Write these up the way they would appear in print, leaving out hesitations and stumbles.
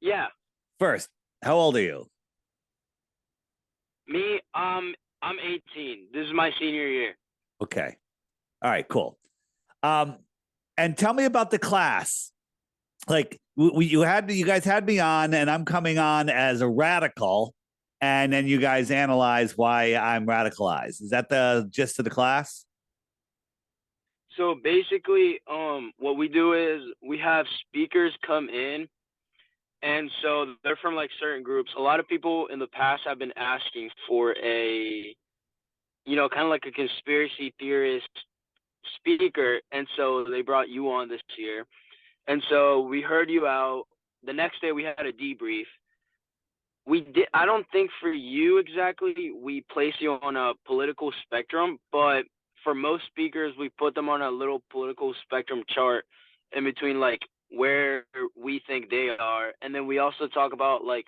Yeah, First, how old are you? me. I'm 18. This is my senior year. Okay. All right, cool. Um, and tell me about the class. Like you guys had me on, and I'm coming on as a radical, and then you guys analyze why I'm radicalized. Is that the gist of the class? So basically, what we do is we have speakers come in, and so they're from like certain groups. A lot of people in the past have been asking for kind of like a conspiracy theorist speaker, and so they brought you on this year. And so we heard you out. The next day we had a debrief. We did. I don't think for you exactly we place you on a political spectrum, but for most speakers we put them on a little political spectrum chart in between like where we think they are, and then we also talk about like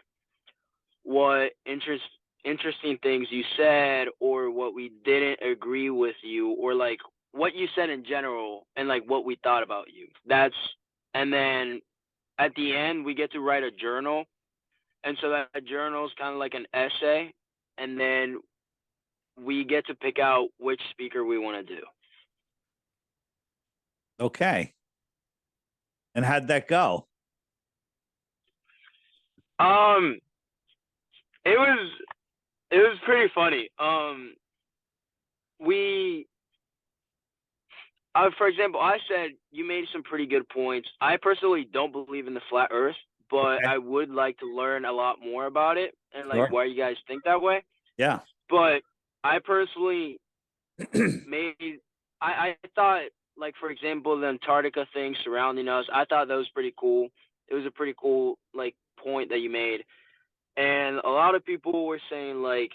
what interesting things you said or what we didn't agree with you or like what you said in general and like what we thought about you. That's and then at the end we get to write a journal, and so that journal is kind of like an essay, and then we get to pick out which speaker we want to do. Okay. And how'd that go? Um, it was it was pretty funny. We for example, I said you made some pretty good points. I personally don't believe in the flat Earth, but Okay. I would like to learn a lot more about it and like Sure. why you guys think that way. Yeah. But I personally made I thought like for example the Antarctica thing surrounding us, I thought that was pretty cool. It was a pretty cool like point that you made. And a lot of people were saying like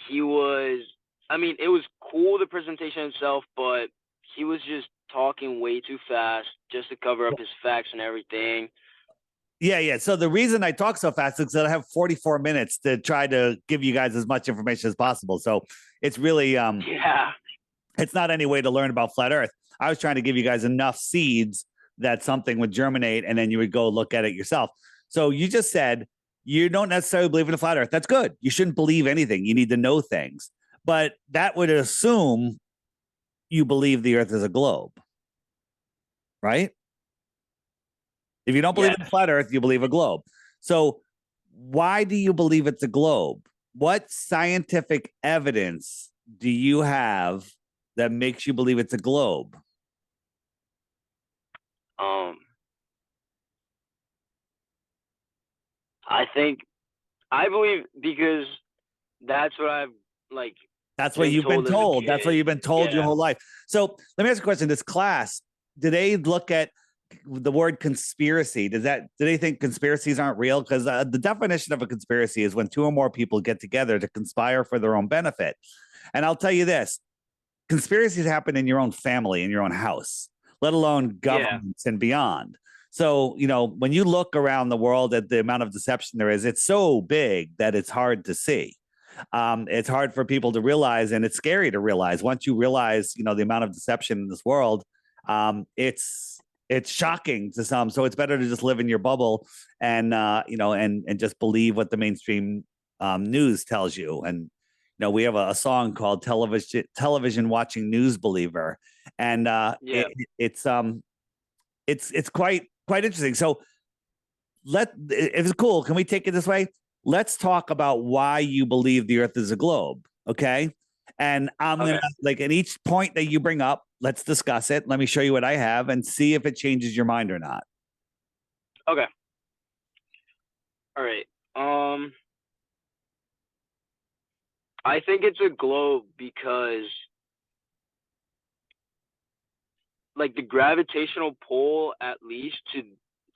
he was I mean, it was cool the presentation itself, but he was just talking way too fast just to cover up his facts and everything. Yeah, yeah. So the reason I talk so fast is that I have 44 minutes to try to give you guys as much information as possible. So it's really Yeah. it's not any way to learn about flat Earth. I was trying to give you guys enough seeds that something would germinate and then you would go look at it yourself. So you just said you don't necessarily believe in a flat Earth. That's good. You shouldn't believe anything. You need to know things. But that would assume you believe the Earth is a globe, right? If you don't believe Yes. in a flat Earth, you believe a globe. So why do you believe it's a globe? What scientific evidence do you have that makes you believe it's a globe? Um I think I believe because that's what I've like That's what been you've been told as a told. That's what kid. you've been told your Yeah. whole life. So let me ask you a question. This class, do they look at the word conspiracy? Do they think conspiracies aren't real? Because the definition of a conspiracy is when two or more people get together to conspire for their own benefit. And I'll tell you this: conspiracies happen in your own family, in your own house, let alone Yeah. governments and beyond. So, when you look around the world at the amount of deception there is, it's so big that it's hard to see. It's hard for people to realize, and it's scary to realize. Once you realize, the amount of deception in this world, it's shocking to some. So it's better to just live in your bubble and and just believe what the mainstream news tells you. And we have a song called television watching news believer, and Yeah. it's quite interesting. So if it's cool, can we take it this way? Let's talk about why you believe the Earth is a globe, okay? And I'm gonna Okay. like at each point that you bring up, let's discuss it. Let me show you what I have and see if it changes your mind or not. Okay. All right. I think it's a globe because like the gravitational pull at least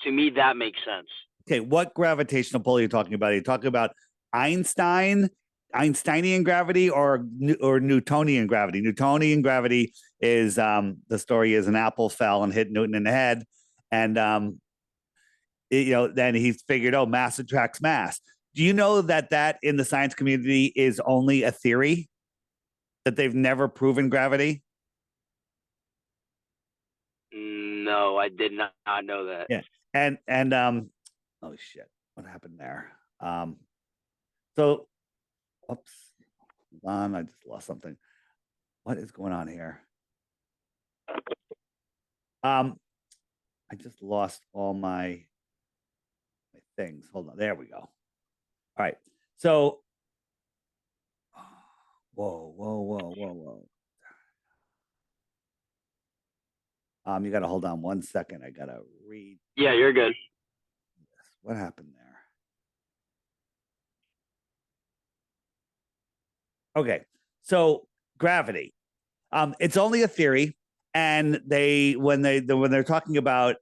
to me that makes sense. Okay, what gravitational pull are you talking about? Are you talking about Einstein, Einsteinian gravity, or Newtonian gravity? Newtonian gravity is the story is an apple fell and hit Newton in the head, and then he figured, oh, mass attracts mass. Do you know that in the science community is only a theory, that they've never proven gravity? No, I did not know that. Yeah. And oh shit, what happened there? So oops, hold on, I just lost something. What is going on here? I just lost all my things. Hold on, there we go. All right. So whoa. You gotta hold on 1 second. I gotta read. Yeah, you're good. What happened there? Okay, so gravity. It's only a theory, and when they're talking about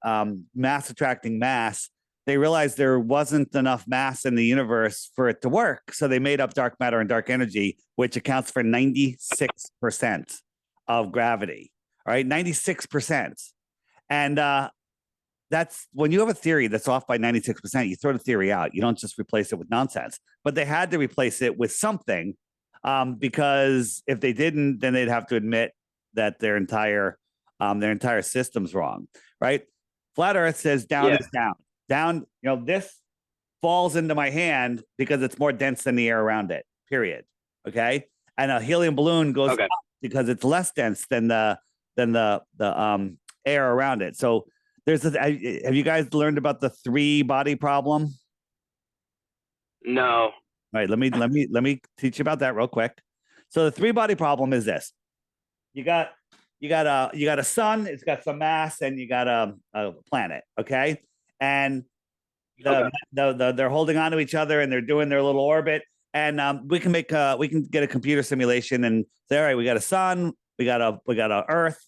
mass attracting mass, they realized there wasn't enough mass in the universe for it to work. So they made up dark matter and dark energy, which accounts for 96% of gravity. All right, 96%. And that's when you have a theory that's off by 96%, you throw the theory out. You don't just replace it with nonsense. But they had to replace it with something, because if they didn't, then they'd have to admit that their entire system's wrong, right? Flat Earth says down is down. Down, this falls into my hand because it's more dense than the air around it, period. Okay. And a helium balloon goes up because it's less dense than the air around it. So have you guys learned about the 3-body problem? No. All right, let me teach you about that real quick. So the 3-body problem is this: you got a sun, it's got some mass, and you got a planet, okay? And they're holding on to each other, and they're doing their little orbit. And we can get a computer simulation and say, all right, we got a sun, we got a Earth,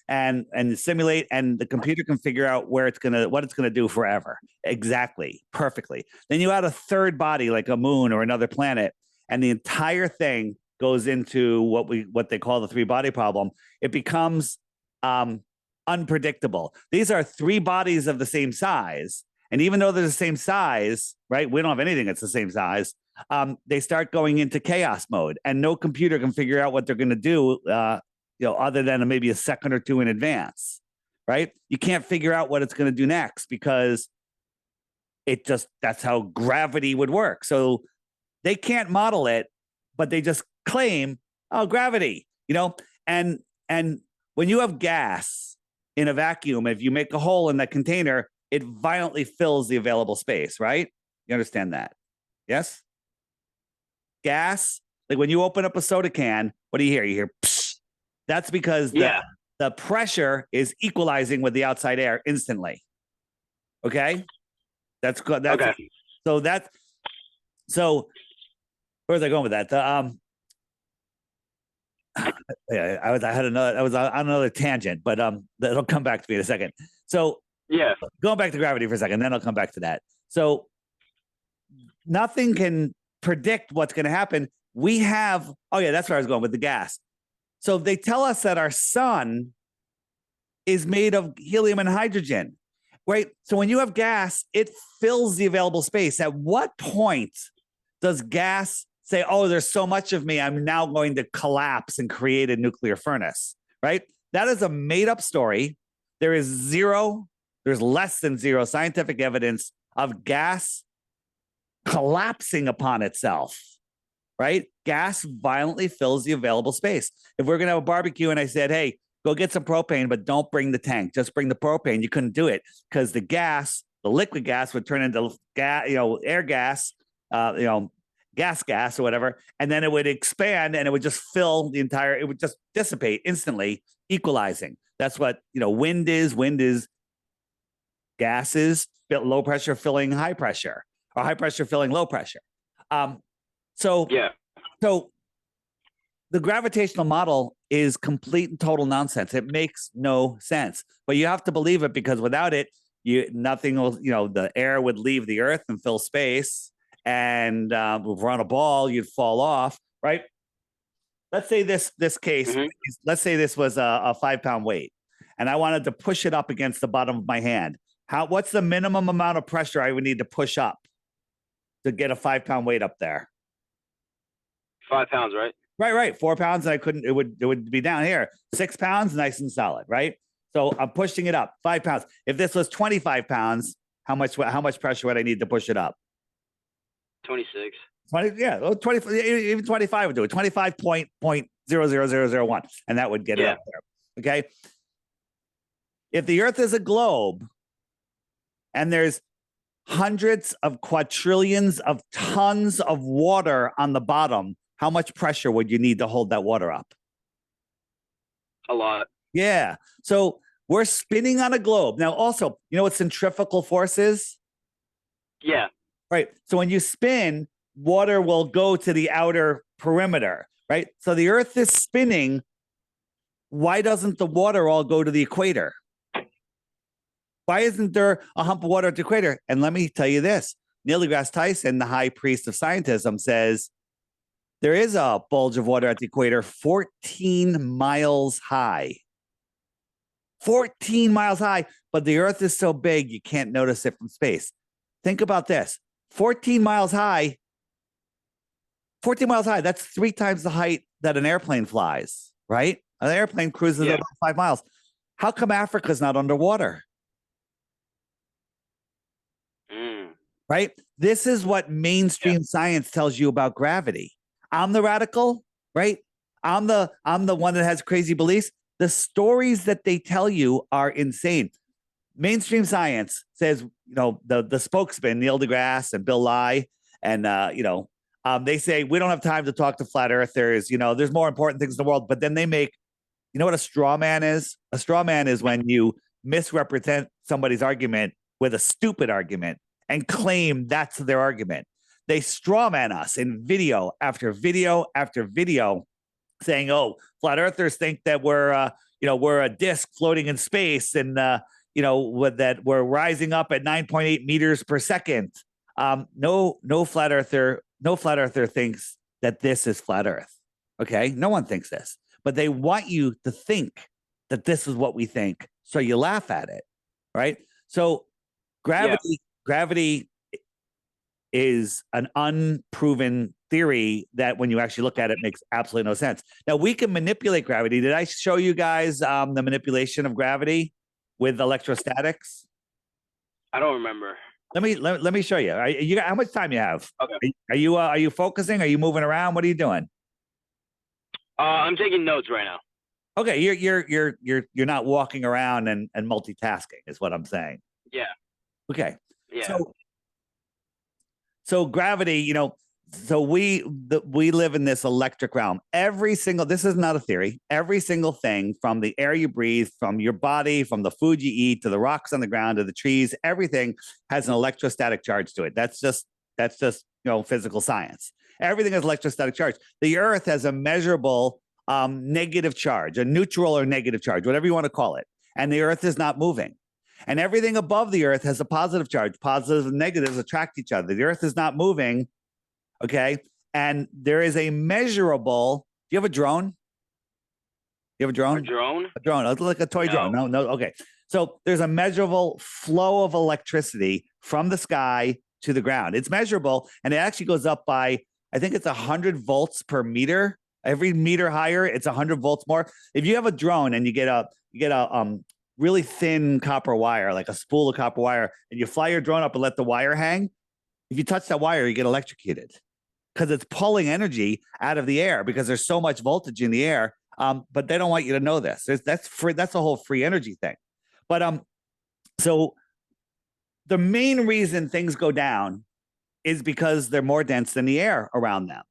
and simulate, and the computer can figure out what it's gonna do forever, exactly, perfectly. Then you add a 3rd body like a moon or another planet, and the entire thing goes into what they call the 3-body problem. It becomes unpredictable. These are 3 bodies of the same size, and even though they're the same size, right? We don't have anything that's the same size. They start going into chaos mode, and no computer can figure out what they're going to do. Other than maybe a second or two in advance, right? You can't figure out what it's going to do next because that's how gravity would work. So they can't model it, but they just claim, oh, gravity, and when you have gas in a vacuum, if you make a hole in that container, it violently fills the available space, right? You understand that? Yes? Gas, like when you open up a soda can, what do you hear? You hear, psh. That's because the pressure is equalizing with the outside air instantly. Okay, that's good. Okay. So where was I going with that? I was on another tangent, but that'll come back to me in a second. So going back to gravity for a second, then I'll come back to that. So nothing can predict what's going to happen. That's where I was going with the gas. So they tell us that our sun is made of helium and hydrogen, right? So when you have gas, it fills the available space. At what point does gas say, oh, there's so much of me, I'm now going to collapse and create a nuclear furnace, right? That is a made-up story. There's less than zero scientific evidence of gas collapsing upon itself. Right? Gas violently fills the available space. If we're going to have a barbecue and I said, hey, go get some propane, but don't bring the tank, just bring the propane, you couldn't do it because the liquid gas would turn into gas, air gas, gas or whatever. And then it would expand and it would just fill it would just dissipate instantly, equalizing. That's what, wind is. Wind is gases, low pressure filling high pressure, or high pressure filling low pressure. So the gravitational model is complete and total nonsense. It makes no sense, but you have to believe it because without it, nothing will, the air would leave the Earth and fill space, and if we're on a ball, you'd fall off, right? Let's say this case, let's say this was a 5-pound weight, and I wanted to push it up against the bottom of my hand. What's the minimum amount of pressure I would need to push up to get a 5-pound weight up there? 5 pounds, right? Right. 4 pounds, and it would be down here. 6 pounds, nice and solid, right? So I'm pushing it up 5 pounds. If this was 25 pounds, how much pressure would I need to push it up? 26. 20, yeah, 20, even 25 would do it. 25.00001, and that would get it up there. Okay. If the Earth is a globe and there's hundreds of quadrillions of tons of water on the bottom, how much pressure would you need to hold that water up? A lot. Yeah. So we're spinning on a globe. Now, also, you know what centrifugal force is? Yeah. Right. So when you spin, water will go to the outer perimeter, right? So the Earth is spinning. Why doesn't the water all go to the equator? Why isn't there a hump of water at the equator? And let me tell you this, Neil deGrasse Tyson, the high priest of scientism, says there is a bulge of water at the equator 14 miles high. 14 miles high, but the Earth is so big you can't notice it from space. Think about this. 14 miles high, 14 miles high, that's 3 times the height that an airplane flies, right? An airplane cruises at about 5 miles. How come Africa's not underwater? Right? This is what mainstream science tells you about gravity. I'm the radical, right? I'm the one that has crazy beliefs. The stories that they tell you are insane. Mainstream science says, the spokesman, Neil deGrasse and Bill Nye, and they say we don't have time to talk to flat earthers. There's more important things in the world. But then they make, you know what a straw man is? A straw man is when you misrepresent somebody's argument with a stupid argument and claim that's their argument. They straw man us in video after video after video, saying, "Oh, flat earthers think that we're a disc floating in space, and that we're rising up at 9.8 meters per second." No flat earther thinks that this is flat Earth. Okay, no one thinks this, but they want you to think that this is what we think, so you laugh at it, right? So gravity is an unproven theory that when you actually look at it makes absolutely no sense. Now we can manipulate gravity. Did I show you guys the manipulation of gravity with electrostatics? I don't remember. Let me show you. How much time you have? Okay. Are you focusing? Are you moving around? What are you doing? I'm taking notes right now. Okay, you're not walking around and multitasking is what I'm saying. Yeah. Okay. Yeah. So gravity, so we live in this electric realm. This is not a theory. Every single thing, from the air you breathe, from your body, from the food you eat, to the rocks on the ground, to the trees, everything has an electrostatic charge to it. That's just physical science. Everything has electrostatic charge. The Earth has a measurable negative charge, a neutral or negative charge, whatever you want to call it. And the Earth is not moving. And everything above the Earth has a positive charge. Positives and negatives attract each other. The Earth is not moving, okay? And there is a measurable. Do you have a drone? You have a drone? A drone? A drone, like a toy drone. No. Okay. So there's a measurable flow of electricity from the sky to the ground. It's measurable, and it actually goes up by, I think it's 100 volts per meter. Every meter higher, it's 100 volts more. If you have a drone and you get a really thin copper wire, like a spool of copper wire, and you fly your drone up and let the wire hang, if you touch that wire, you get electrocuted because it's pulling energy out of the air because there's so much voltage in the air. But they don't want you to know this. That's free. That's a whole free energy thing. But so the main reason things go down is because they're more dense than the air around them,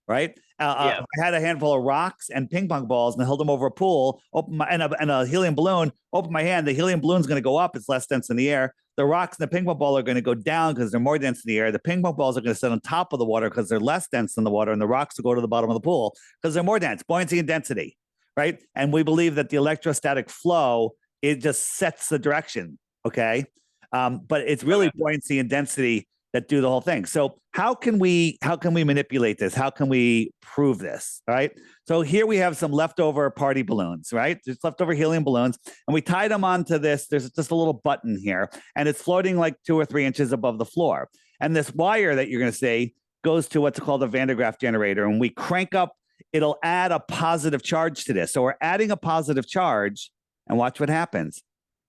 right? I had a handful of rocks and ping pong balls and I held them over a pool, and a helium balloon, open my hand. The helium balloon's going to go up. It's less dense than the air. The rocks and the ping pong ball are going to go down because they're more dense than the air. The ping pong balls are going to sit on top of the water because they're less dense than the water. And the rocks will go to the bottom of the pool because they're more dense, buoyancy and density, right? And we believe that the electrostatic flow, it just sets the direction, okay? But it's really buoyancy and density that do the whole thing. So how can we manipulate this? How can we prove this? All right. So here we have some leftover party balloons, right? Just leftover helium balloons. And we tied them onto this. There's just a little button here and it's floating like 2 or 3 inches above the floor. And this wire that you're going to see goes to what's called a Van de Graaff generator. And we crank up, it'll add a positive charge to this. So we're adding a positive charge And watch what happens.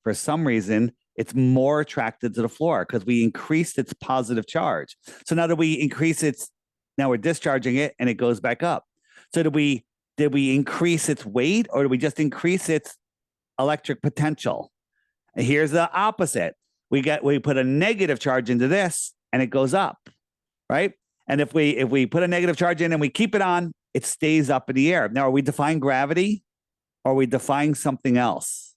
For some reason, it's more attracted to the floor because we increased its positive charge. So now that we increase its, now we're discharging it and it goes back up. So did we increase its weight, or did we just increase its electric potential? And here's the opposite. We put a negative charge into this and it goes up, right? And if we put a negative charge in and we keep it on, it stays up in the air. Now, are we defying gravity, or are we defying something else?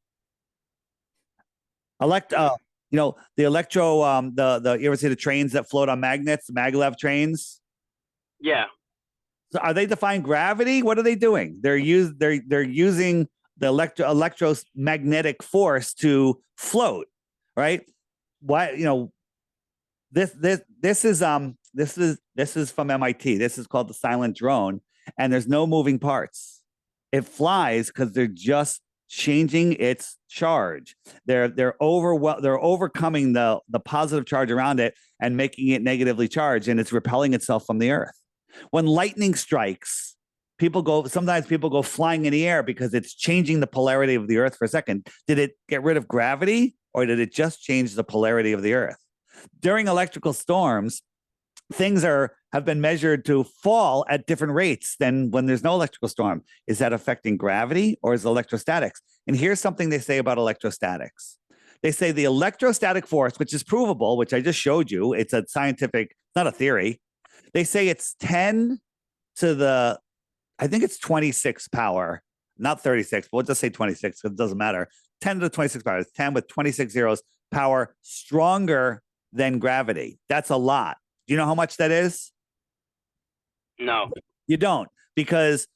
The electro, you ever see the trains that float on magnets, the maglev trains? Yeah. So are they defying gravity? What are they doing? They're using the electromagnetic force to float, right? Why, this is from MIT. This is called the silent drone, and there's no moving parts. It flies because they're just changing its charge. They're overcoming the positive charge around it and making it negatively charged, and it's repelling itself from the earth. When lightning strikes, sometimes people go flying in the air because it's changing the polarity of the earth for a second. Did it get rid of gravity, or did it just change the polarity of the earth? During electrical storms, things have been measured to fall at different rates than when there's no electrical storm. Is that affecting gravity, or is it electrostatics? And here's something they say about electrostatics. They say the electrostatic force, which is provable, which I just showed you, it's a scientific, not a theory. They say it's 10 to the, I think it's 26 power, not 36, but we'll just say 26 because it doesn't matter. 10 to the 26 power, it's 10 with 26 zeros power stronger than gravity. That's a lot. Do you know how much that is? No. You don't, because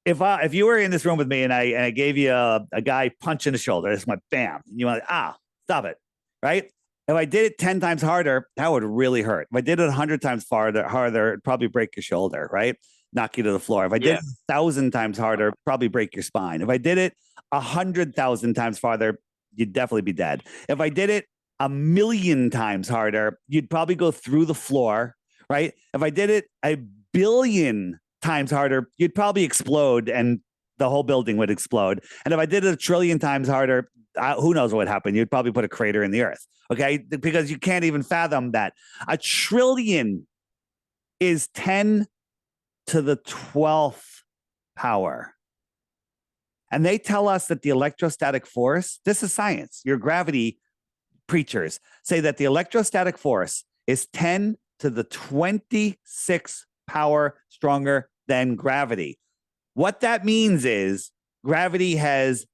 if you were in this room with me and I gave you a guy punch in the shoulder, this went bam, and you went, stop it, right? If I did it 10 times harder, that would really hurt. If I did it 100 times harder, it'd probably break your shoulder, right? Knock you to the floor. If I did it 1,000 times harder, probably break your spine. If I did it 100,000 times farther, you'd definitely be dead. If I did it 1,000,000 times harder, you'd probably go through the floor, right? If I did it 1,000,000,000 times harder, you'd probably explode and the whole building would explode. And if I did it 1,000,000,000,000 times harder, who knows what would happen? You'd probably put a crater in the earth, okay? Because you can't even fathom that. 1,000,000,000,000 is 10 to the 12th power. And they tell us that the electrostatic force, this is science, your gravity preachers say that the electrostatic force is 10 to the 26th power stronger than gravity. What that means is gravity has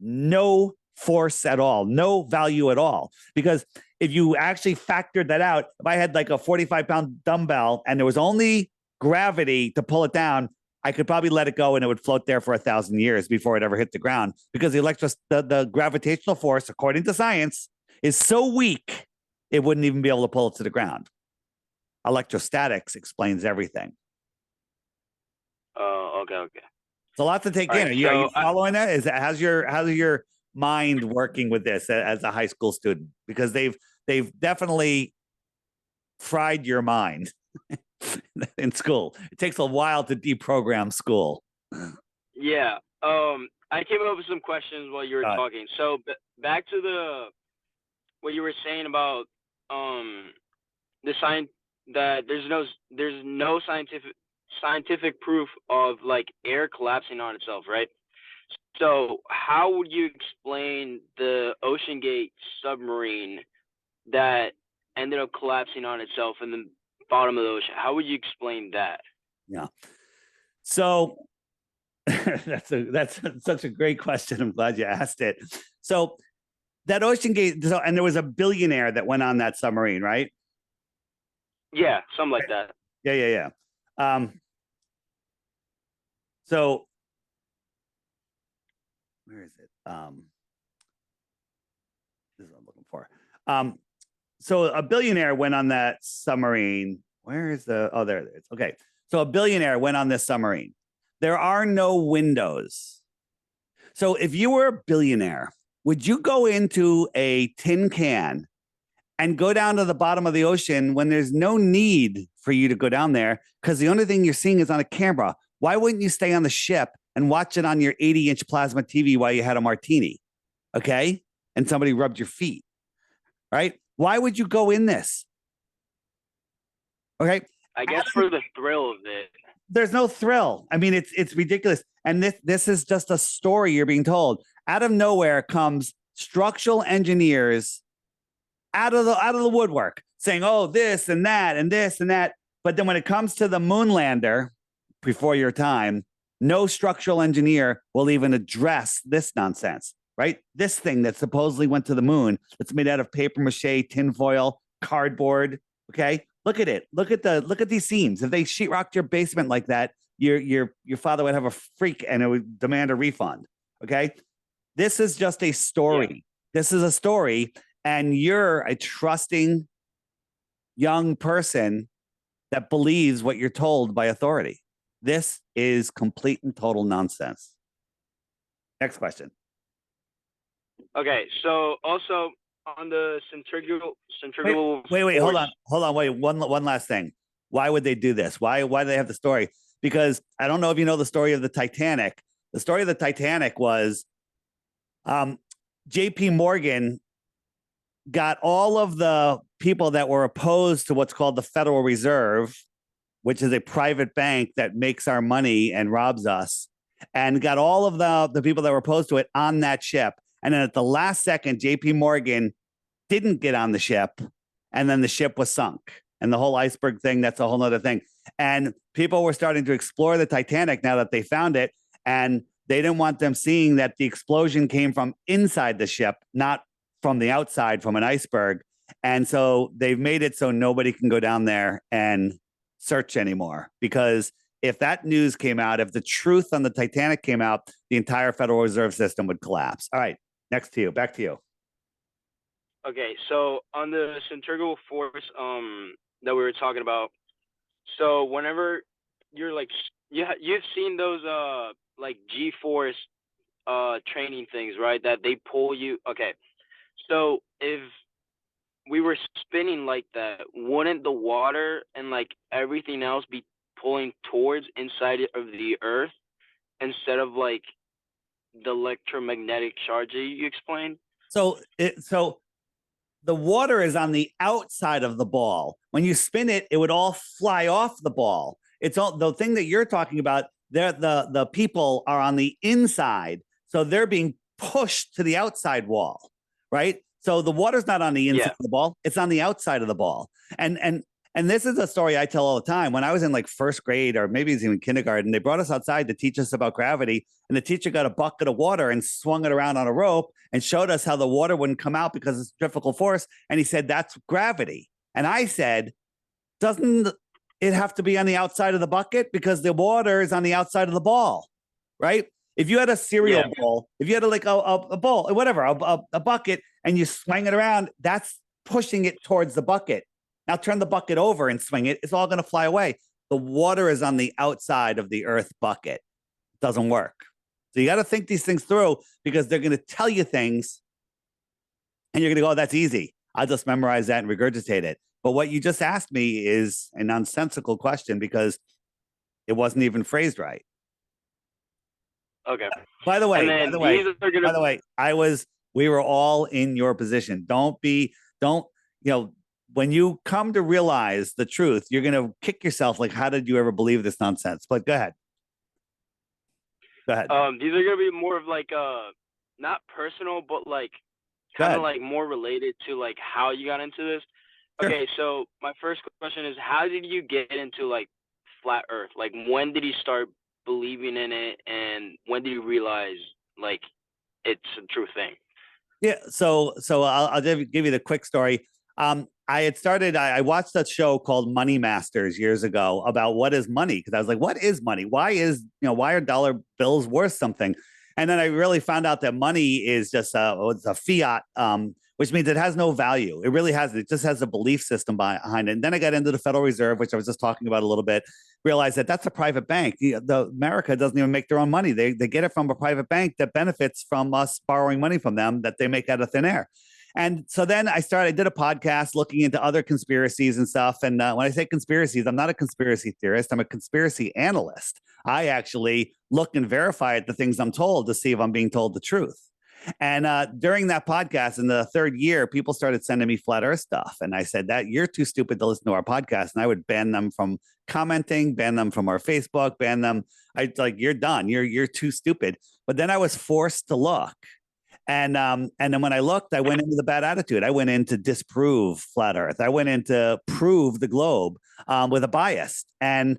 no force at all, no value at all. Because if you actually factored that out, if I had like a 45-pound dumbbell and there was only gravity to pull it down, I could probably let it go and it would float there for 1,000 years before it ever hit the ground, because the gravitational force, according to science, is so weak, it wouldn't even be able to pull it to the ground. Electrostatics explains everything. Oh, okay. It's a lot to take in. Are you following that? How's your mind working with this as a high school student? Because they've definitely fried your mind in school. It takes a while to deprogram school. Yeah. I came up with some questions while you were talking. So back to what you were saying about the science, that there's no scientific proof of like air collapsing on itself, right? So how would you explain the OceanGate submarine that ended up collapsing on itself in the bottom of the ocean? How would you explain that? Yeah. So that's such a great question. I'm glad you asked it. So that OceanGate, and there was a billionaire that went on that submarine, right? Yeah, something like that. Yeah. So where is it? This is what I'm looking for. So a billionaire went on that submarine. Where is there it is. Okay. So a billionaire went on this submarine. There are no windows. So if you were a billionaire, would you go into a tin can and go down to the bottom of the ocean when there's no need for you to go down there? Because the only thing you're seeing is on a camera. Why wouldn't you stay on the ship and watch it on your 80-inch plasma TV while you had a martini, okay? And somebody rubbed your feet, right? Why would you go in this? Okay. I guess for the thrill of it. There's no thrill. I mean, it's ridiculous. And this is just a story you're being told. Out of nowhere comes structural engineers out of the woodwork saying, oh, this and that and this and that. But then when it comes to the moon lander before your time, no structural engineer will even address this nonsense, right? This thing that supposedly went to the moon, that's made out of paper mache, tinfoil, cardboard. Okay. Look at it. Look at these seams. If they sheetrocked your basement like that, your father would have a freak and it would demand a refund. Okay. This is just a story. Yeah. This is a story. And you're a trusting young person that believes what you're told by authority. This is complete and total nonsense. Next question. Okay, so also on the centrifugal. Wait, hold on. Wait, one last thing. Why would they do this? Why do they have the story? Because I don't know if you know the story of the Titanic. The story of the Titanic was J.P. Morgan got all of the people that were opposed to what's called the Federal Reserve, which is a private bank that makes our money and robs us, and got all of the people that were opposed to it on that ship. And then at the last second, JP Morgan didn't get on the ship, and then the ship was sunk. And the whole iceberg thing, that's a whole nother thing. And people were starting to explore the Titanic now that they found it, and they didn't want them seeing that the explosion came from inside the ship, not from the outside, from an iceberg. And so they've made it so nobody can go down there and search anymore. Because if that news came out, if the truth on the Titanic came out, the entire Federal Reserve System would collapse. All right, next to you, back to you. Okay, so on the centrifugal force that we were talking about, so whenever you're like, you've seen those like G-force training things, right? That they pull you. Okay, so if we were spinning like that, wouldn't the water and like everything else be pulling towards inside of the earth instead of like the electromagnetic charge that you explained? So the water is on the outside of the ball. When you spin it, it would all fly off the ball. It's all the thing that you're talking about. The people are on the inside, so they're being pushed to the outside wall, right? So the water's not on the inside of the ball; it's on the outside of the ball. And this is a story I tell all the time. When I was in like first grade, or maybe it's even kindergarten, they brought us outside to teach us about gravity. And the teacher got a bucket of water and swung it around on a rope and showed us how the water wouldn't come out because of centrifugal force. And he said, that's gravity. And I said, doesn't it have to be on the outside of the bucket? Because the water is on the outside of the ball, right? If you had a cereal bowl, if you had like a bowl, whatever, a bucket, and you swing it around, that's pushing it towards the bucket. Now turn the bucket over and swing it. It's all going to fly away. The water is on the outside of the earth bucket. It doesn't work. So you got to think these things through, because they're going to tell you things and you're going to go, oh, that's easy. I'll just memorize that and regurgitate it. But what you just asked me is a nonsensical question, because it wasn't even phrased right. Okay. By the way, we were all in your position. When you come to realize the truth, you're going to kick yourself. Like, how did you ever believe this nonsense? But go ahead. These are going to be more of like, not personal, but like kind of like more related to like how you got into this. Sure. Okay. So my first question is, how did you get into like flat earth? Like, when did you start believing in it? And when did you realize like it's a true thing? Yeah. So I'll give you the quick story. I watched a show called Money Masters years ago about what is money, because I was like, what is money? Why are dollar bills worth something? And then I really found out that money is just it's a fiat, which means it has no value. It really has. It just has a belief system behind it. And then I got into the Federal Reserve, which I was just talking about a little bit. Realized that that's a private bank. America doesn't even make their own money. They get it from a private bank that benefits from us borrowing money from them that they make out of thin air. And so then I did a podcast looking into other conspiracies and stuff. And when I say conspiracies, I'm not a conspiracy theorist. I'm a conspiracy analyst. I actually look and verify the things I'm told to see if I'm being told the truth. And during that podcast in the third year, people started sending me flat earth stuff. And I said that you're too stupid to listen to our podcast. And I would ban them from commenting, ban them from our Facebook, ban them. I like, you're done. You're too stupid. But then I was forced to look. And then when I looked, I went into the bad attitude. I went in to disprove flat earth. I went in to prove the globe with a bias. And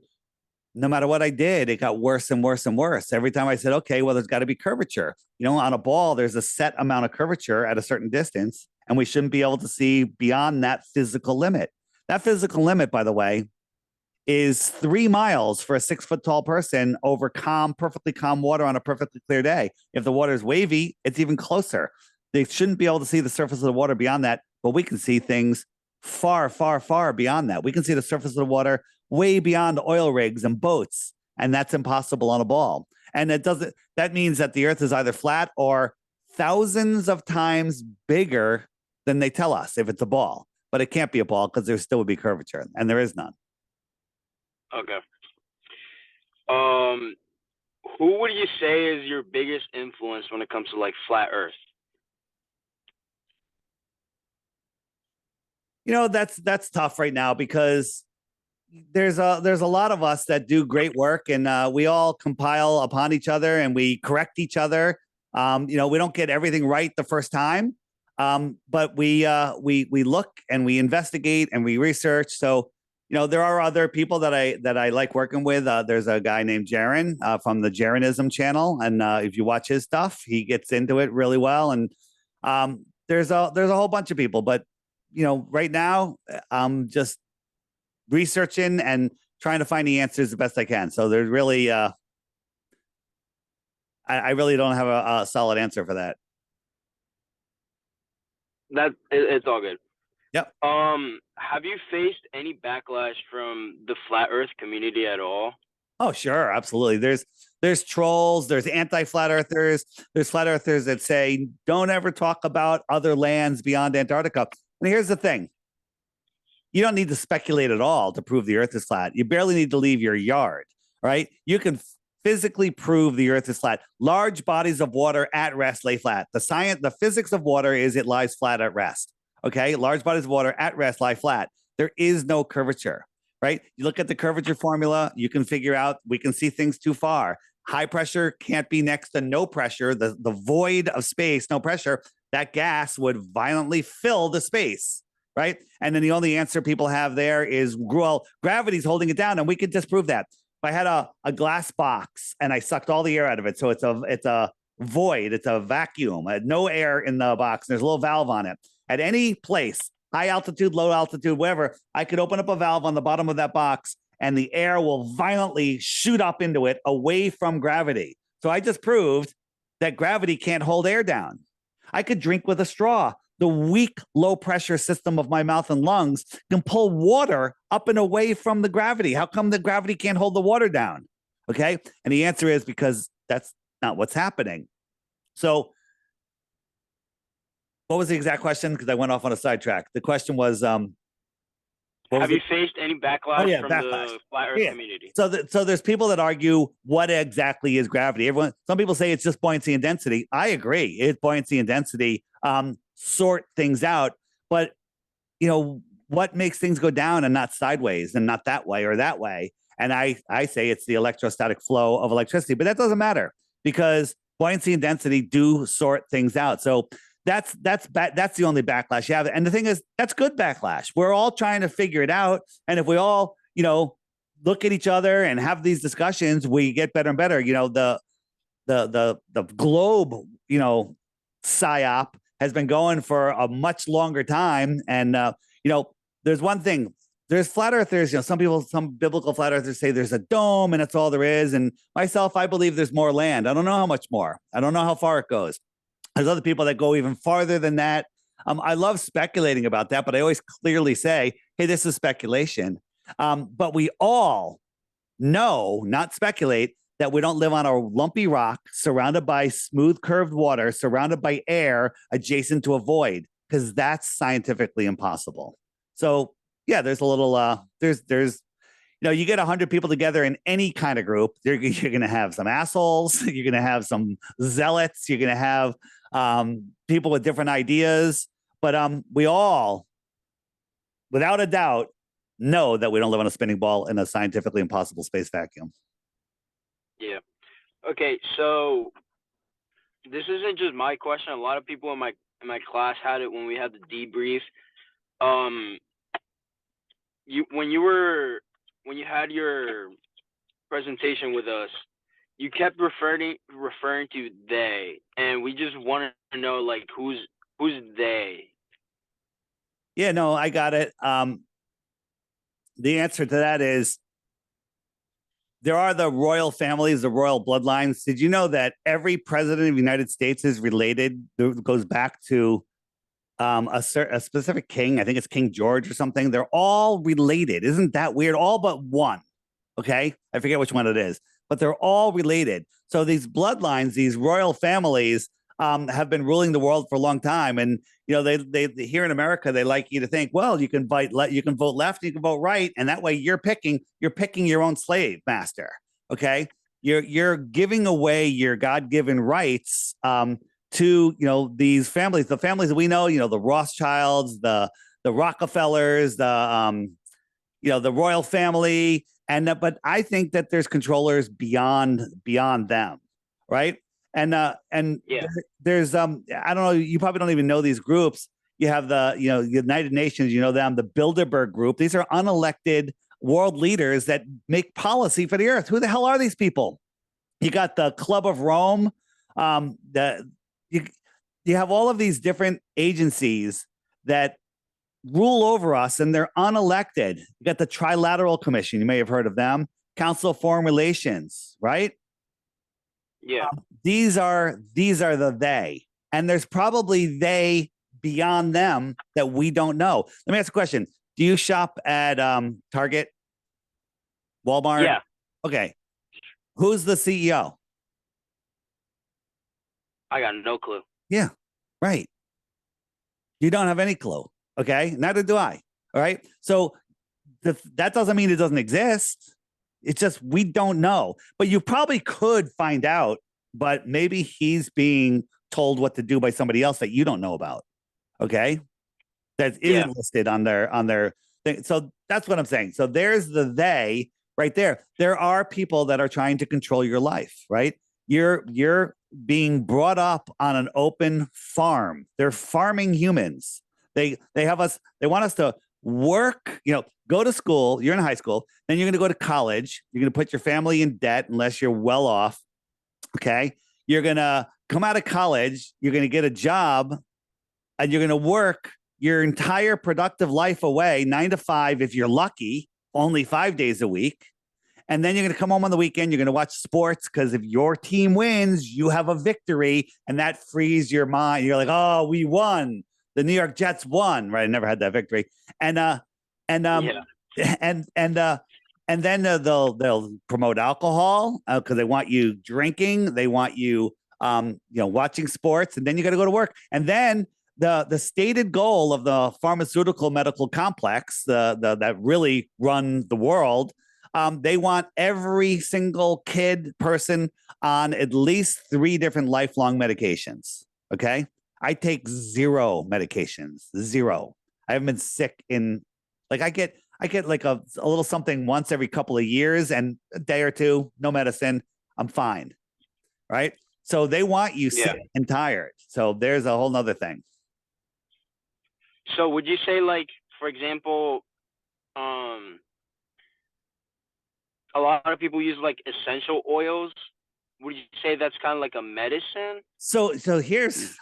no matter what I did, it got worse and worse and worse. Every time I said, okay, well, there's got to be curvature. You know, on a ball, there's a set amount of curvature at a certain distance, and we shouldn't be able to see beyond that physical limit. That physical limit, by the way, is 3 miles for a 6-foot tall person over perfectly calm water on a perfectly clear day. If the water is wavy, it's even closer. They shouldn't be able to see the surface of the water beyond that, but we can see things far, far, far beyond that. We can see the surface of the water way beyond oil rigs and boats, and that's impossible on a ball. And that means that the earth is either flat or thousands of times bigger than they tell us if it's a ball. But it can't be a ball because there still would be curvature, and there is none. Okay. Who would you say is your biggest influence when it comes to like flat earth? You know, that's tough right now because there's a lot of us that do great work, and we all compile upon each other and we correct each other. You know, we don't get everything right the first time, but we look and we investigate and we research. So, you know, there are other people that I like working with. There's a guy named Jaron from the Jaronism channel, and if you watch his stuff, he gets into it really well. And there's a whole bunch of people, but you know, right now I'm just researching and trying to find the answers the best I can. So there's really, I really don't have a solid answer for that. It's all good. Yep. Have you faced any backlash from the flat earth community at all? Oh, sure. Absolutely. There's trolls, there's anti-flat earthers, there's flat earthers that say, don't ever talk about other lands beyond Antarctica. And here's the thing. You don't need to speculate at all to prove the earth is flat. You barely need to leave your yard, right? You can physically prove the earth is flat. Large bodies of water at rest lay flat. The physics of water is it lies flat at rest. Okay. Large bodies of water at rest lie flat. There is no curvature, right? You look at the curvature formula, you can figure out, we can see things too far. High pressure can't be next to no pressure. The void of space, no pressure, that gas would violently fill the space, right? And then the only answer people have there is, well, gravity's holding it down, and we could disprove that. If I had a glass box and I sucked all the air out of it, so it's a void, it's a vacuum, no air in the box, there's a little valve on it. At any place, high altitude, low altitude, wherever, I could open up a valve on the bottom of that box and the air will violently shoot up into it away from gravity. So I just proved that gravity can't hold air down. I could drink with a straw. The weak, low pressure system of my mouth and lungs can pull water up and away from the gravity. How come the gravity can't hold the water down? Okay. And the answer is because that's not what's happening. So what was the exact question? Because I went off on a sidetrack. The question was, have you faced any backlash from the flat earth community? So there's people that argue what exactly is gravity. Some people say it's just buoyancy and density. I agree. It's buoyancy and density sort things out. But, you know, what makes things go down and not sideways and not that way or that way? And I say it's the electrostatic flow of electricity, but that doesn't matter because buoyancy and density do sort things out. So that's the only backlash you have. And the thing is, that's good backlash. We're all trying to figure it out. And if we all, you know, look at each other and have these discussions, we get better and better. You know, the globe, you know, psyop has been going for a much longer time. And, you know, there's one thing, there's flat earthers, you know, some biblical flat earthers say there's a dome and that's all there is. And myself, I believe there's more land. I don't know how much more. I don't know how far it goes. There's other people that go even farther than that. I love speculating about that, but I always clearly say, hey, this is speculation. But we all know, not speculate, that we don't live on a lumpy rock surrounded by smooth curved water, surrounded by air adjacent to a void, because that's scientifically impossible. So yeah, there's a little, there's, you get 100 people together in any kind of group, you're going to have some assholes, you're going to have some zealots, you're going to have people with different ideas, but we all, without a doubt, know that we don't live on a spinning ball in a scientifically impossible space vacuum. Yeah. Okay, so this isn't just my question. A lot of people in my class had it when we had the debrief. When you had your presentation with us, you kept referring to they, and we just want to know like who's they. Yeah, no, I got it. The answer to that is there are the royal families, the royal bloodlines. Did you know that every president of the United States is related? Goes back to a specific king. I think it's King George or something. They're all related. Isn't that weird? All but one. Okay, I forget which one it is, but they're all related. So these bloodlines, these royal families, have been ruling the world for a long time. And they here in America, they like you to think, well, you can vote left, you can vote right, and that way you're picking your own slave master. Okay, you're giving away your God-given rights to these families, the families that we know, the Rothschilds, the Rockefellers, the royal family, but I think that there's controllers beyond them, right? And Yeah. there's I don't know, you probably don't even know these groups. You have the United Nations, them, the Bilderberg Group. These are unelected world leaders that make policy for the earth. Who the hell are these people? You got the Club of Rome. You have all of these different agencies that rule over us, and they're unelected. You got the Trilateral Commission. You may have heard of them. Council of Foreign Relations, right? Yeah. These are the they, and there's probably they beyond them that we don't know. Let me ask a question. Do you shop at Target, Walmart? Yeah. Okay. Who's the CEO? I got no clue. Yeah, right. You don't have any clue. Okay, neither do I. All right. So that doesn't mean it doesn't exist. It's just we don't know. But you probably could find out, but maybe he's being told what to do by somebody else that you don't know about. Okay. That isn't listed on their thing. So that's what I'm saying. So there's the they right there. There are people that are trying to control your life, right? You're being brought up on an open farm. They're farming humans. They want us to work, go to school. You're in high school. Then you're going to go to college. You're going to put your family in debt unless you're well off. Okay. You're going to come out of college. You're going to get a job, and you're going to work your entire productive life away, 9 to 5, if you're lucky, only 5 days a week. And then you're going to come home on the weekend. You're going to watch sports because if your team wins, you have a victory, and that frees your mind. You're like, oh, we won. The New York Jets won, right? I never had that victory. And then they'll promote alcohol because they want you drinking. They want you, watching sports, and then you got to go to work. And then the stated goal of the pharmaceutical medical complex, that really run the world, they want every single person on at least 3 different lifelong medications. Okay. I take 0 medications, 0. I haven't been sick in I get like a little something once every couple of years, and a day or two, no medicine. I'm fine. Right. So they want you sick and tired. So there's a whole nother thing. So would you say, like, for example, a lot of people use like essential oils? Would you say that's kind of like a medicine? So here's,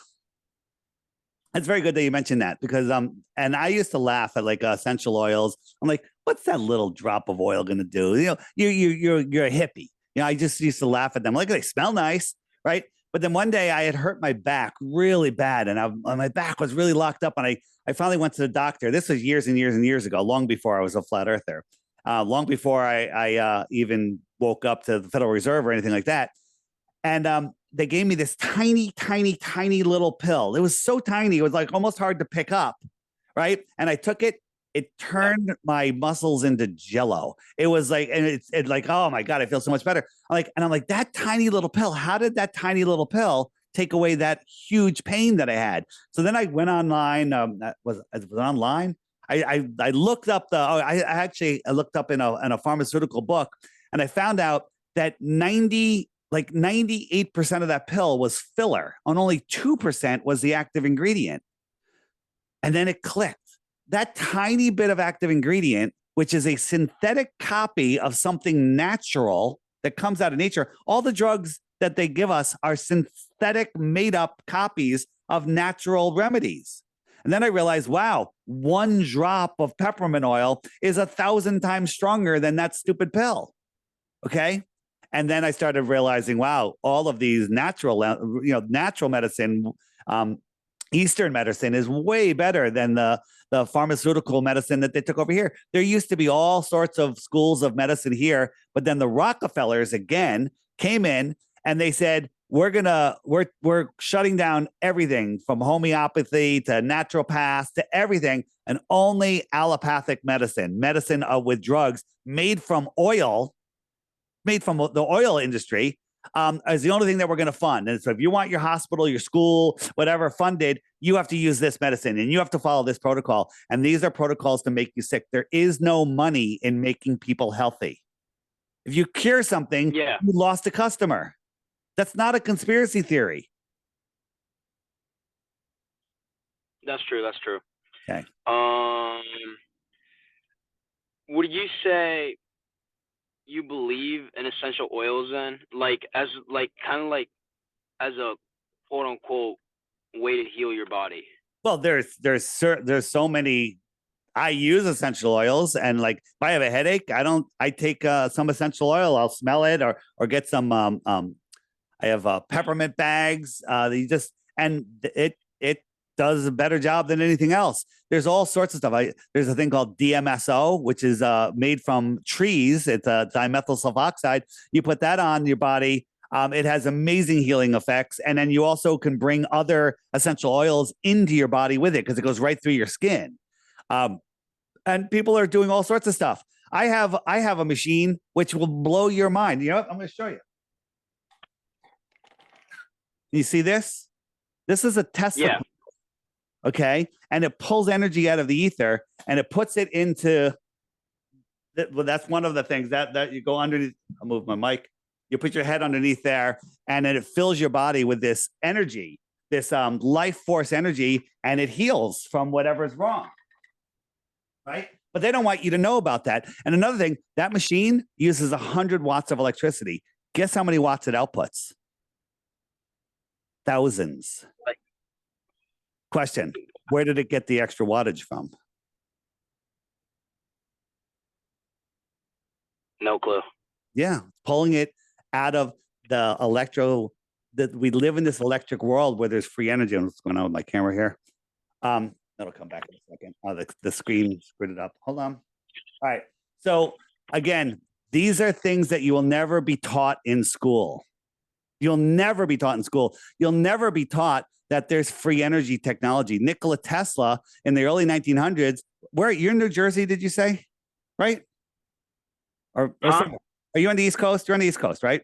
it's very good that you mentioned that, because and I used to laugh at like essential oils. I'm like, what's that little drop of oil going to do? You're a hippie. I just used to laugh at them. Like, they smell nice, right? But then one day I had hurt my back really bad, and my back was really locked up, and I finally went to the doctor. This was years and years and years ago, long before I was a flat earther, long before I even woke up to the Federal Reserve or anything like that. And they gave me this tiny, tiny, tiny little pill. It was so tiny. It was like almost hard to pick up. Right. And I took it it turned my muscles into jello. It was like, and it's like, oh my God, I feel so much better. I'm like, that tiny little pill, how did that tiny little pill take away that huge pain that I had? So then I went online. Was it online? I looked up I looked up in a pharmaceutical book, and I found out that 98% of that pill was filler, and only 2% was the active ingredient. And then it clicked. That tiny bit of active ingredient, which is a synthetic copy of something natural that comes out of nature. All the drugs that they give us are synthetic, made up copies of natural remedies. And then I realized, wow, one drop of peppermint oil is 1,000 times stronger than that stupid pill. Okay. And then I started realizing, wow, all of these natural medicine, Eastern medicine is way better than the pharmaceutical medicine that they took over here. There used to be all sorts of schools of medicine here, but then the Rockefellers again came in and they said, we're shutting down everything from homeopathy to naturopaths to everything, and only allopathic medicine with drugs made from oil, made from the oil industry, is the only thing that we're going to fund. And so if you want your hospital, your school, whatever funded, you have to use this medicine and you have to follow this protocol. And these are protocols to make you sick. There is no money in making people healthy. If you cure something, you lost a customer. That's not a conspiracy theory. That's true. That's true. Okay. Would you say you believe in essential oils then, as a quote unquote way to heal your body? Well, there's so many. I use essential oils, and like if I have a headache, I take some essential oil. I'll smell it or get some. I have peppermint bags. It does a better job than anything else. There's all sorts of stuff. There's a thing called DMSO, which is made from trees. It's a dimethyl sulfoxide. You put that on your body. It has amazing healing effects. And then you also can bring other essential oils into your body with it because it goes right through your skin. And people are doing all sorts of stuff. I have a machine which will blow your mind. You know what? I'm going to show you. You see this? This is a Tesla. Yeah. Okay. And it pulls energy out of the ether and it puts it into, well, that's one of the things that you go underneath. I'll move my mic. You put your head underneath there and then it fills your body with this energy, this life force energy, and it heals from whatever's wrong. Right. But they don't want you to know about that. And another thing, that machine uses 100 watts of electricity. Guess how many watts it outputs? Thousands. Question: where did it get the extra wattage from? No clue. Yeah, pulling it out of the that we live in this electric world where there's free energy. What's going on with my camera here? That'll come back in a second. Oh, the screen screwed it up. Hold on. All right. So again, these are things that you will never be taught in school. You'll never be taught in school. You'll never be taught that there's free energy technology. Nikola Tesla in the early 1900s, you're in New Jersey, did you say? Right? Or are you on the East Coast? You're on the East Coast, right?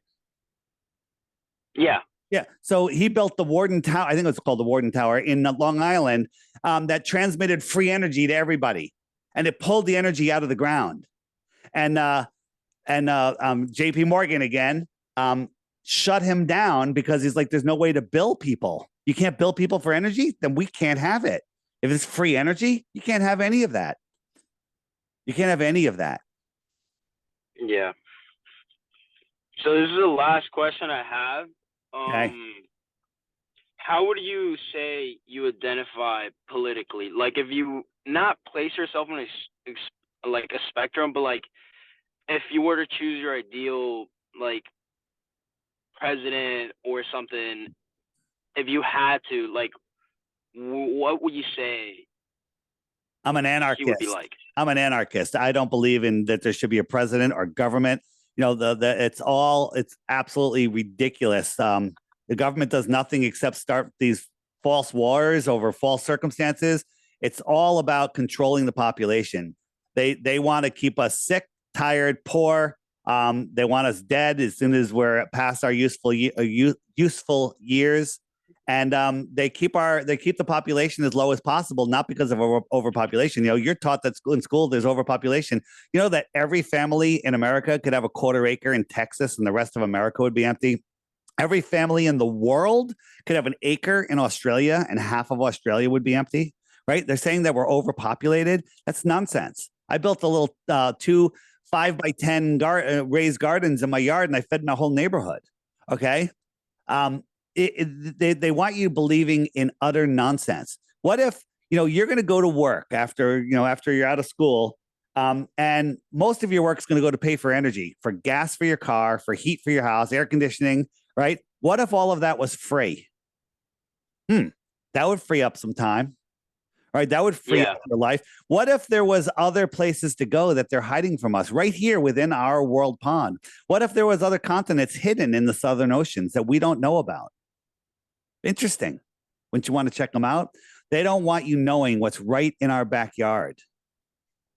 Yeah. Yeah. So he built the Warden Tower. I think it's called the Warden Tower in Long Island that transmitted free energy to everybody. And it pulled the energy out of the ground. And JP Morgan again shut him down because he's like, there's no way to bill people. You can't bill people for energy, then we can't have it. If it's free energy, you can't have any of that. You can't have any of that. Yeah. So this is the last question I have. Okay. How would you say you identify politically? Like, if you not place yourself in a spectrum, but like if you were to choose your ideal like president or something, if you had to, like, what would you say? I'm an anarchist. He would be like? I'm an anarchist. I don't believe in that there should be a president or government. You know, it's absolutely ridiculous. The government does nothing except start these false wars over false circumstances. It's all about controlling the population. They want to keep us sick, tired, poor. They want us dead as soon as we're past our useful years, and they keep the population as low as possible, not because of overpopulation. You know, you're taught that in school there's overpopulation. You know that every family in America could have a quarter acre in Texas, and the rest of America would be empty. Every family in the world could have an acre in Australia, and half of Australia would be empty. Right? They're saying that we're overpopulated. That's nonsense. I built a little 2 5x10 raised gardens in my yard, and I fed my whole neighborhood. Okay. They want you believing in utter nonsense. What if, you know, you're going to go to work after you're out of school, and most of your work is going to go to pay for energy, for gas for your car, for heat for your house, air conditioning, right? What if all of that was free? That would free up some time. Right, that would free up your life. What if there was other places to go that they're hiding from us right here within our world pond? What if there was other continents hidden in the southern oceans that we don't know about? Interesting. Wouldn't you want to check them out? They don't want you knowing what's right in our backyard.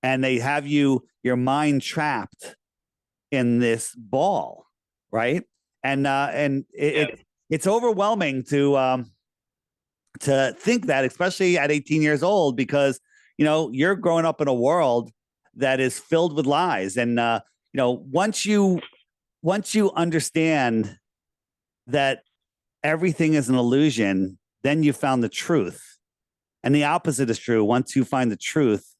And they have your mind trapped in this ball, right? And it's overwhelming to think that, especially at 18 years old, because, you know, you're growing up in a world that is filled with lies. And, you know, once you understand that everything is an illusion, then you found the truth. And the opposite is true. Once you find the truth,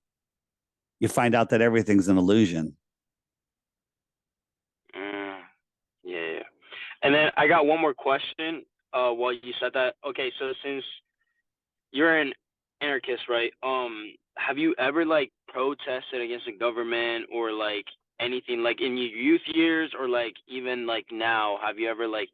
you find out that everything's an illusion. Yeah. And then I got one more question. While you said that, okay, so since you're an anarchist, right? Have you ever like protested against the government or like anything, like in your youth years, or like even like now? Have you ever like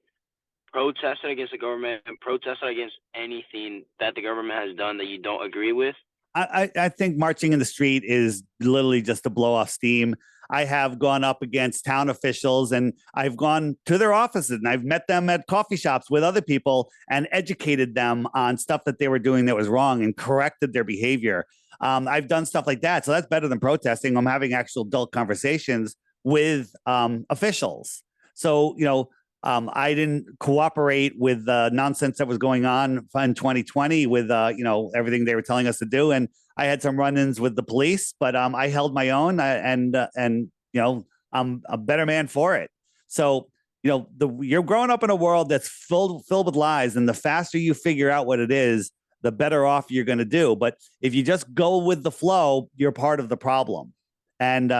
protested against the government and protested against anything that the government has done that you don't agree with? I think marching in the street is literally just to blow off steam. I have gone up against town officials, and I've gone to their offices, and I've met them at coffee shops with other people and educated them on stuff that they were doing that was wrong and corrected their behavior. I've done stuff like that. So that's better than protesting. I'm having actual adult conversations with officials. So, you know, I didn't cooperate with the nonsense that was going on in 2020 with, you know, everything they were telling us to do. And I had some run-ins with the police, but I held my own, and you know, I'm a better man for it. So, you know, you're growing up in a world that's filled with lies, and the faster you figure out what it is, the better off you're going to do. But if you just go with the flow, you're part of the problem. And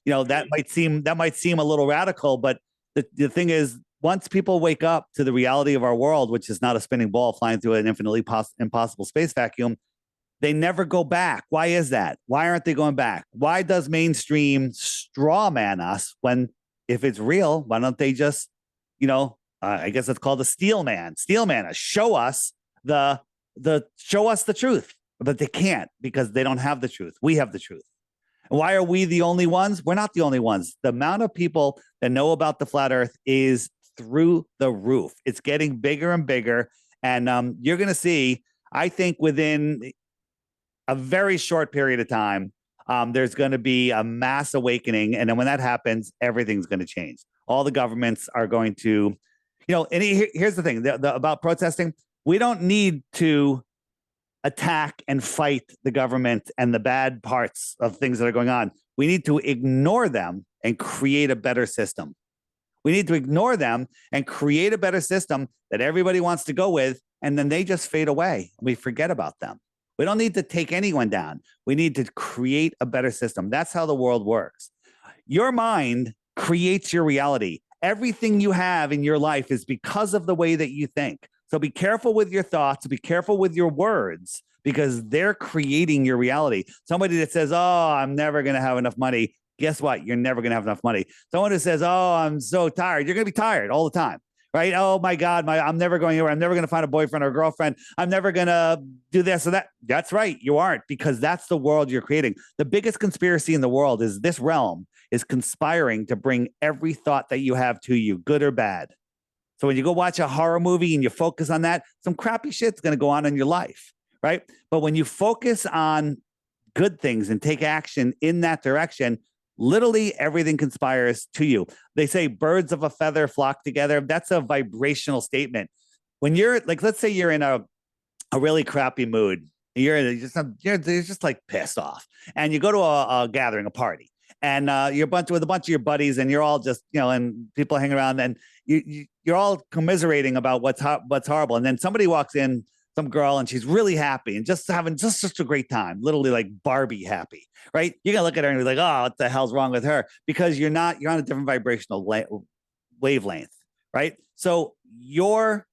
you know, that might seem a little radical, but the thing is, once people wake up to the reality of our world, which is not a spinning ball flying through an infinitely impossible space vacuum, they never go back. Why is that? Why aren't they going back? Why does mainstream straw man us when, if it's real, why don't they just, you know, I guess it's called a steel man us, show us the truth, but they can't, because they don't have the truth. We have the truth. And why are we the only ones? We're not the only ones. The amount of people that know about the flat earth is through the roof. It's getting bigger and bigger. And you're going to see, I think within a very short period of time, there's going to be a mass awakening. And then when that happens, everything's going to change. All the governments are going to, you know, and here's the thing about protesting. We don't need to attack and fight the government and the bad parts of things that are going on. We need to ignore them and create a better system. We need to ignore them and create a better system that everybody wants to go with, and then they just fade away. We forget about them. We don't need to take anyone down. We need to create a better system. That's how the world works. Your mind creates your reality. Everything you have in your life is because of the way that you think. So be careful with your thoughts, be careful with your words, because they're creating your reality. Somebody that says, oh, I'm never going to have enough money. Guess what? You're never going to have enough money. Someone who says, oh, I'm so tired. You're going to be tired all the time, right? Oh my God, I'm never going anywhere. I'm never going to find a boyfriend or a girlfriend. I'm never going to do this or that. That's right. You aren't, because that's the world you're creating. The biggest conspiracy in the world is this realm is conspiring to bring every thought that you have to you, good or bad. So when you go watch a horror movie and you focus on that, some crappy shit's going to go on in your life, right? But when you focus on good things and take action in that direction, literally everything conspires to you. They say birds of a feather flock together. That's a vibrational statement. When you're like, let's say you're in a really crappy mood, you're just like pissed off, and you go to a gathering, a party, and you're with a bunch of your buddies, and you're all just, and people hang around, and you're all commiserating about what's horrible, and then somebody walks in, some girl, and she's really happy and just having just a great time, literally like Barbie happy, right? You're gonna look at her and be like, oh, what the hell's wrong with her? Because you're on a different vibrational wavelength, right? So your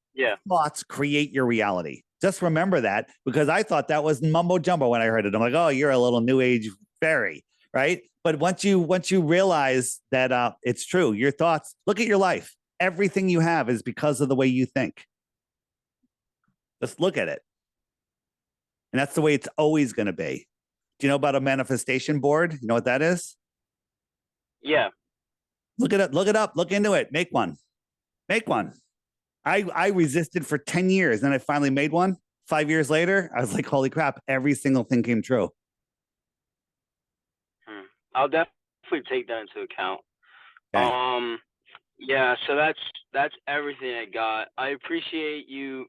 thoughts create your reality. Just remember that, because I thought that was mumbo jumbo when I heard it. I'm like, oh, you're a little new age fairy, right? But once you realize that it's true, your thoughts, look at your life. Everything you have is because of the way you think. Just look at it. And that's the way it's always going to be. Do you know about a manifestation board? You know what that is? Yeah. Look it up, look into it, make one. I resisted for 10 years. Then I finally made one. 5 years later, I was like, holy crap, every single thing came true. I'll definitely take that into account. Okay. Yeah, so that's everything I got. I appreciate you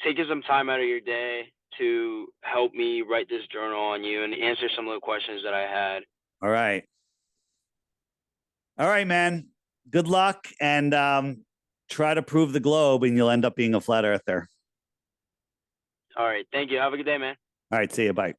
taking some time out of your day to help me write this journal on you and answer some of the questions that I had. All right, man. Good luck, and try to prove the globe, and you'll end up being a flat earther. All right. Thank you. Have a good day, man. All right. See you. Bye.